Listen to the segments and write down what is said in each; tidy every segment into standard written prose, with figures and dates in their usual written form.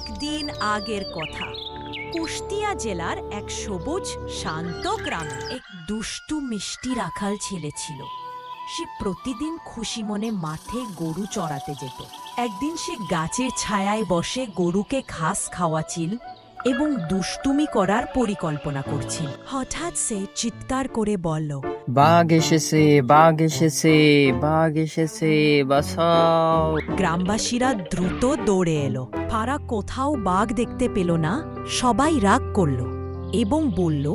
অনেকদিন আগের কথা। কুষ্টিয়া জেলার এক সবুজ শান্ত গ্রামে এক দুষ্টু মিষ্টি রাখাল ছেলে ছিল। সে প্রতিদিন খুশি মনে মাঠে গরু চড়াতে যেত। একদিন সে গাছের ছায়ায় বসে গরুকে ঘাস খাওয়াছিল এবং দুষ্টুমি করার পরিকল্পনা করছিল। হঠাৎ সে চিৎকার করে বলল, বাঘ এসেছে, বাঘ এসেছে, বাঘ এসেছে, বাঁচাও। গ্রামবাসীরা দ্রুত দৌড়ে এলো। তারা কোথাও বাঘ দেখতে পেল না। সবাই রাগ করল এবং বলল,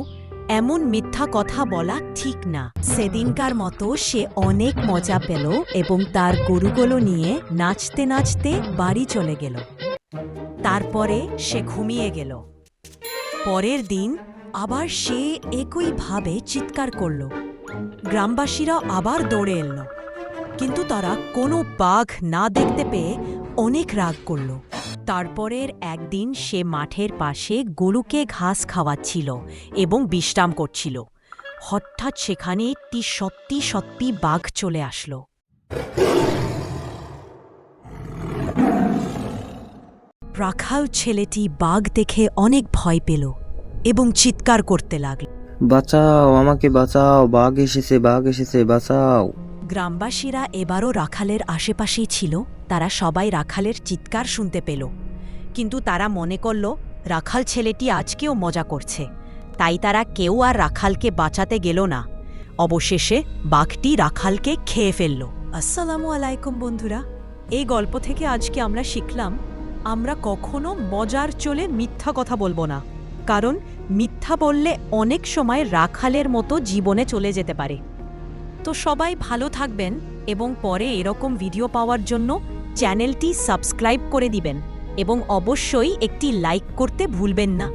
এমন মিথ্যা কথা বলা ঠিক না। সেদিনকার মতো সে অনেক মজা পেল এবং তার গরুগুলো নিয়ে নাচতে নাচতে বাড়ি চলে গেল। তারপরে সে ঘুমিয়ে গেল। পরের দিন আবার সে একইভাবে চিৎকার করল। গ্রামবাসীরা আবার দৌড়ে এল, কিন্তু তারা কোনো বাঘ না দেখতে পেয়ে অনেক রাগ করল। তারপরের একদিন সে মাঠের পাশে গরুকে ঘাস খাওয়াচ্ছিল এবং বিশ্রাম করছিল। হঠাৎ সেখানে একটি সত্যি সত্যি বাঘ চলে আসলো। রাখাল ছেলেটি বাঘ দেখে অনেক ভয় পেল এবং চিৎকার করতে লাগল, বাঁচাও, আমাকে বাঁচাও, বাঘ এসেছে, বাঘ এসেছে, বাঁচাও। গ্রামবাসীরা এবারও রাখালের আশেপাশেই ছিল। তারা সবাই রাখালের চিৎকার শুনতে পেল, কিন্তু তারা মনে করল রাখাল ছেলেটি আজকেও মজা করছে। তাই তারা কেউ আর রাখালকে বাঁচাতে গেল না। অবশেষে বাঘটি রাখালকে খেয়ে ফেলল। আসসালামু আলাইকুম বন্ধুরা, এই গল্প থেকে আজকে আমরা শিখলাম আমরা কখনো মজার চলে মিথ্যা কথা বলবো না, কারণ মিথ্যা বললে অনেক সময় রাখালের মতো জীবনে চলে যেতে পারে। তো সবাই ভালো থাকবেন এবং পরে এরকম ভিডিও পাওয়ার জন্য চ্যানেলটি সাবস্ক্রাইব করে দিবেন এবং অবশ্যই একটি লাইক করতে ভুলবেন না।